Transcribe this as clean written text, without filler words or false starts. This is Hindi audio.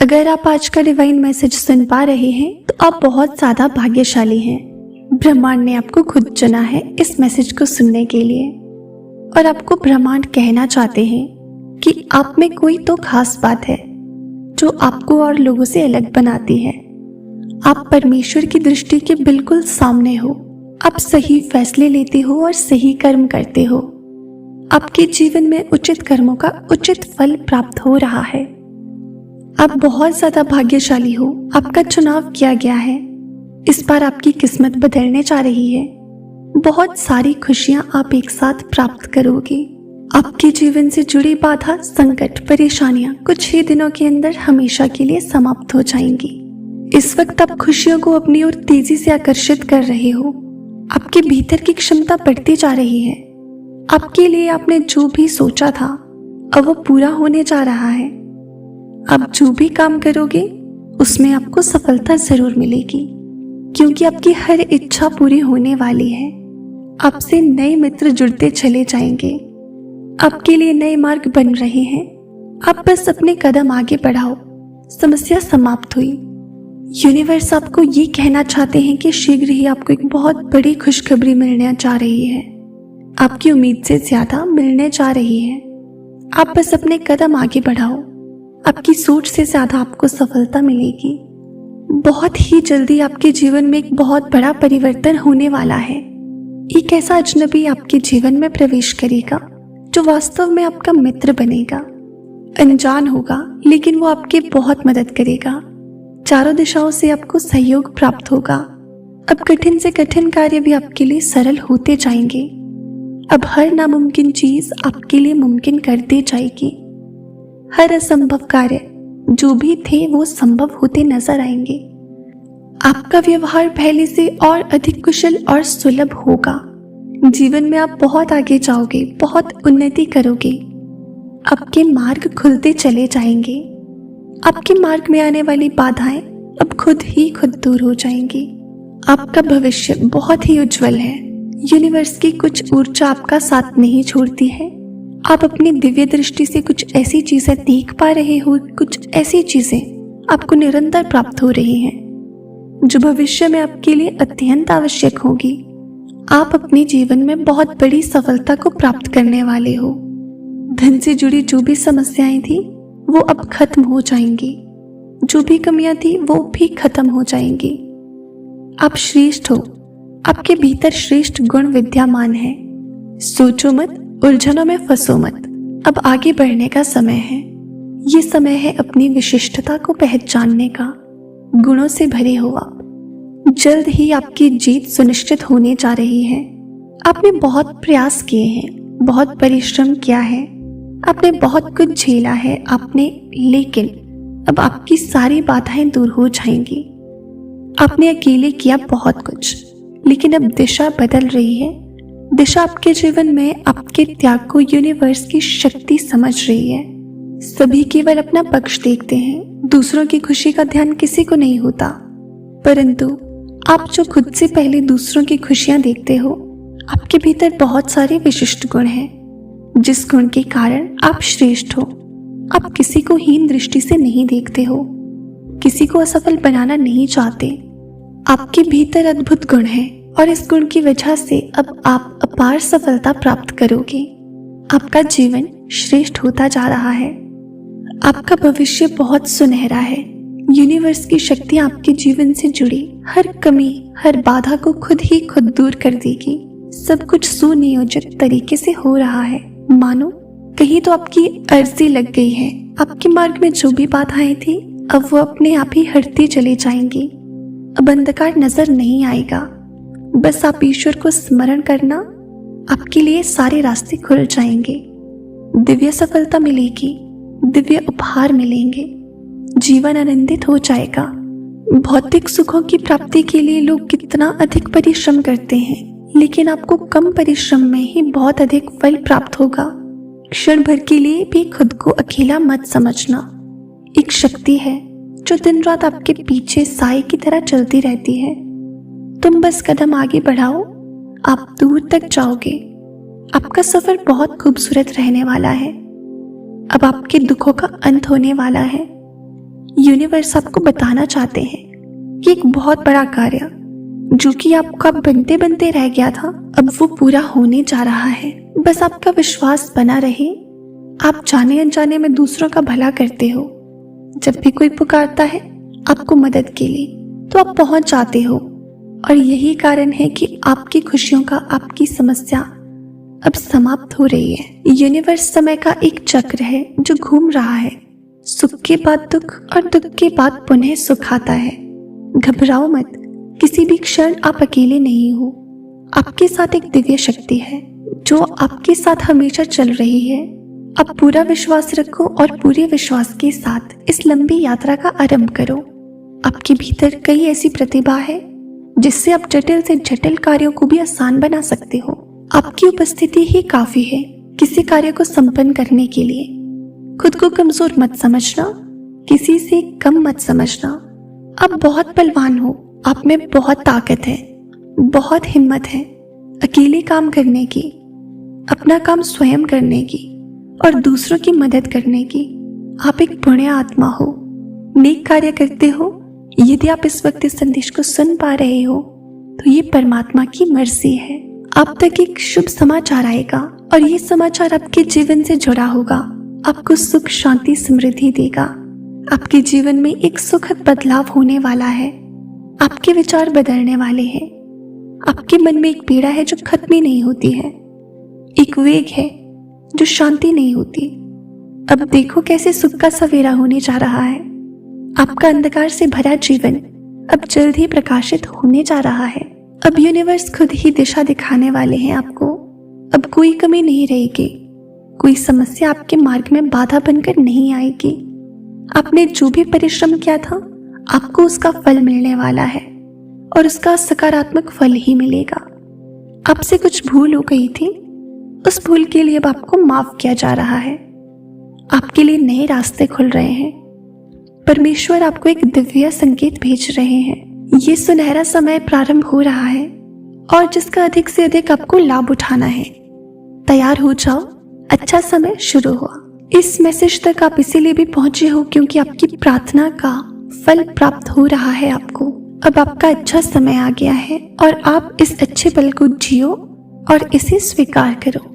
अगर आप आज का डिवाइन मैसेज सुन पा रहे हैं तो आप बहुत ज्यादा भाग्यशाली हैं। ब्रह्मांड ने आपको खुद चुना है इस मैसेज को सुनने के लिए और आपको ब्रह्मांड कहना चाहते हैं कि आप में कोई तो खास बात है जो आपको और लोगों से अलग बनाती है। आप परमेश्वर की दृष्टि के बिल्कुल सामने हो। आप सही फैसले लेते हो और सही कर्म करते हो। आपके जीवन में उचित कर्मों का उचित फल प्राप्त हो रहा है। आप बहुत ज्यादा भाग्यशाली हो। आपका चुनाव किया गया है। इस बार आपकी किस्मत बदलने जा रही है। बहुत सारी खुशियां आप एक साथ प्राप्त करोगे। आपके जीवन से जुड़ी बाधा, संकट, परेशानियां कुछ ही दिनों के अंदर हमेशा के लिए समाप्त हो जाएंगी। इस वक्त आप खुशियों को अपनी ओर तेजी से आकर्षित कर रहे हो। आपके भीतर की क्षमता बढ़ती जा रही है। आपके लिए आपने जो भी सोचा था अब वो पूरा होने जा रहा है। आप जो भी काम करोगे उसमें आपको सफलता जरूर मिलेगी, क्योंकि आपकी हर इच्छा पूरी होने वाली है। आपसे नए मित्र जुड़ते चले जाएंगे। आपके लिए नए मार्ग बन रहे हैं। आप बस अपने कदम आगे बढ़ाओ। समस्या समाप्त हुई। यूनिवर्स आपको ये कहना चाहते हैं कि शीघ्र ही आपको एक बहुत बड़ी खुशखबरी मिलने जा रही है। आपकी उम्मीद से ज्यादा मिलने जा रही है। आप बस अपने कदम आगे बढ़ाओ। आपकी सोच से ज्यादा आपको सफलता मिलेगी। बहुत ही जल्दी आपके जीवन में एक बहुत बड़ा परिवर्तन होने वाला है। एक ऐसा अजनबी आपके जीवन में प्रवेश करेगा जो वास्तव में आपका मित्र बनेगा। अनजान होगा लेकिन वो आपकी बहुत मदद करेगा। चारों दिशाओं से आपको सहयोग प्राप्त होगा। अब कठिन से कठिन कार्य भी आपके लिए सरल होते जाएंगे। अब हर नामुमकिन चीज आपके लिए मुमकिन कर दी जाएगी। हर असंभव कार्य जो भी थे वो संभव होते नजर आएंगे। आपका व्यवहार पहले से और अधिक कुशल और सुलभ होगा। जीवन में आप बहुत आगे जाओगे, बहुत उन्नति करोगे। आपके मार्ग खुलते चले जाएंगे। आपके मार्ग में आने वाली बाधाएं अब खुद ही खुद दूर हो जाएंगी। आपका भविष्य बहुत ही उज्जवल है। यूनिवर्स की कुछ ऊर्जा आपका साथ नहीं छोड़ती है। आप अपनी दिव्य दृष्टि से कुछ ऐसी चीजें देख पा रहे हो, कुछ ऐसी चीजें आपको निरंतर प्राप्त हो रही हैं जो भविष्य में आपके लिए अत्यंत आवश्यक होगी। आप अपने जीवन में बहुत बड़ी सफलता को प्राप्त करने वाले हो। धन से जुड़ी जो भी समस्याएं थी वो अब खत्म हो जाएंगी। जो भी कमियां थी वो भी खत्म हो जाएंगी। आप श्रेष्ठ हो। आपके भीतर श्रेष्ठ गुण विद्यमान है। सोचो मत, उलझनों में फंसो मत। अब आगे बढ़ने का समय है। ये समय है अपनी विशिष्टता को पहचानने का। गुणों से भरे हो आप। जल्द ही आपकी जीत सुनिश्चित होने जा रही है। आपने बहुत प्रयास किए हैं, बहुत परिश्रम किया है, आपने बहुत कुछ झेला है लेकिन अब आपकी सारी बाधाएं दूर हो जाएंगी। आपने अकेले किया बहुत कुछ, लेकिन अब दिशा बदल रही है। दिशा आपके जीवन में आपके त्याग को यूनिवर्स की शक्ति समझ रही है। सभी केवल अपना पक्ष देखते हैं। दूसरों की खुशी का ध्यान किसी को नहीं होता, परंतु आप जो खुद से पहले दूसरों की खुशियां देखते हो, आपके भीतर बहुत सारे विशिष्ट गुण हैं जिस गुण के कारण आप श्रेष्ठ हो। आप किसी को हीन दृष्टि से नहीं देखते हो, किसी को असफल बनाना नहीं चाहते। आपके भीतर अद्भुत गुण है और इस गुण की वजह से अब आप अपार सफलता प्राप्त करोगे। आपका जीवन श्रेष्ठ होता जा रहा है। आपका भविष्य बहुत सुनहरा है। यूनिवर्स की शक्ति आपके जीवन से जुड़ी हर कमी, हर बाधा को खुद ही खुद दूर कर देगी। सब कुछ सुनियोजित तरीके से हो रहा है। मानो कहीं तो आपकी अर्जी लग गई है। आपके मार्ग में जो भी बाधाएं थी अब वो अपने आप ही हटती चली जाएंगी। अब अंधकार नजर नहीं आएगा। बस आप ईश्वर को स्मरण करना, आपके लिए सारे रास्ते खुल जाएंगे। दिव्य सफलता मिलेगी, दिव्य उपहार मिलेंगे। जीवन आनंदित हो जाएगा। भौतिक सुखों की प्राप्ति के लिए लोग कितना अधिक परिश्रम करते हैं, लेकिन आपको कम परिश्रम में ही बहुत अधिक फल प्राप्त होगा। क्षण भर के लिए भी खुद को अकेला मत समझना। एक शक्ति है जो दिन रात आपके पीछे साए की तरह चलती रहती है। तुम बस कदम आगे बढ़ाओ, आप दूर तक जाओगे। आपका सफर बहुत खूबसूरत रहने वाला है। अब आपके दुखों का अंत होने वाला है। यूनिवर्स आपको बताना चाहते हैं कि एक बहुत बड़ा कार्य जो कि आपका बनते बनते रह गया था, अब वो पूरा होने जा रहा है। बस आपका विश्वास बना रहे। आप जाने अनजाने में दूसरों का भला करते हो। जब भी कोई पुकारता है आपको मदद के लिए तो आप पहुंच जाते हो, और यही कारण है कि आपकी खुशियों का आपकी समस्या अब समाप्त हो रही है। यूनिवर्स समय का एक चक्र है जो घूम रहा है। सुख के बाद दुख और दुख के बाद पुनः सुख आता है। घबराओ मत, किसी भी क्षण आप अकेले नहीं हो। आपके साथ एक दिव्य शक्ति है जो आपके साथ हमेशा चल रही है। अब पूरा विश्वास रखो और पूरे विश्वास के साथ इस लंबी यात्रा का आरंभ करो। आपके भीतर कई ऐसी प्रतिभा है जिससे आप जटिल से जटिल कार्यों को भी आसान बना सकते हो। आपकी उपस्थिति ही काफी है किसी कार्य को संपन्न करने के लिए। खुद को कमजोर मत समझना, किसी से कम मत समझना। आप बहुत बलवान हो, आप में बहुत ताकत है, बहुत हिम्मत है अकेले काम करने की, अपना काम स्वयं करने की और दूसरों की मदद करने की। आप एक पुण्य आत्मा हो, नेक कार्य करते हो। यदि आप इस वक्त इस संदेश को सुन पा रहे हो तो ये परमात्मा की मर्जी है। आप तक एक शुभ समाचार आएगा और ये समाचार आपके जीवन से जुड़ा होगा, आपको सुख शांति समृद्धि देगा। आपके जीवन में एक सुखद बदलाव होने वाला है। आपके विचार बदलने वाले हैं। आपके मन में एक पीड़ा है जो खत्म ही नहीं होती है, एक वेग है जो शांति नहीं होती। अब देखो कैसे सुख का सवेरा होने जा रहा है। आपका अंधकार से भरा जीवन अब जल्द ही प्रकाशित होने जा रहा है। अब यूनिवर्स खुद ही दिशा दिखाने वाले हैं आपको। अब कोई कमी नहीं रहेगी, कोई समस्या आपके मार्ग में बाधा बनकर नहीं आएगी। आपने जो भी परिश्रम किया था आपको उसका फल मिलने वाला है और उसका सकारात्मक फल ही मिलेगा। आपसे कुछ भूल हो गई थी, उस भूल के लिए अब आपको माफ किया जा रहा है। आपके लिए नए रास्ते खुल रहे हैं। परमेश्वर आपको एक दिव्य संकेत भेज रहे हैं। ये सुनहरा समय प्रारंभ हो रहा है और जिसका अधिक से अधिक आपको लाभ उठाना है। तैयार हो जाओ, अच्छा समय शुरू हुआ। इस मैसेज तक आप इसीलिए भी पहुंचे हो क्योंकि आपकी प्रार्थना का फल प्राप्त हो रहा है आपको। अब आपका अच्छा समय आ गया है और आप इस अच्छे पल को जियो और इसे स्वीकार करो।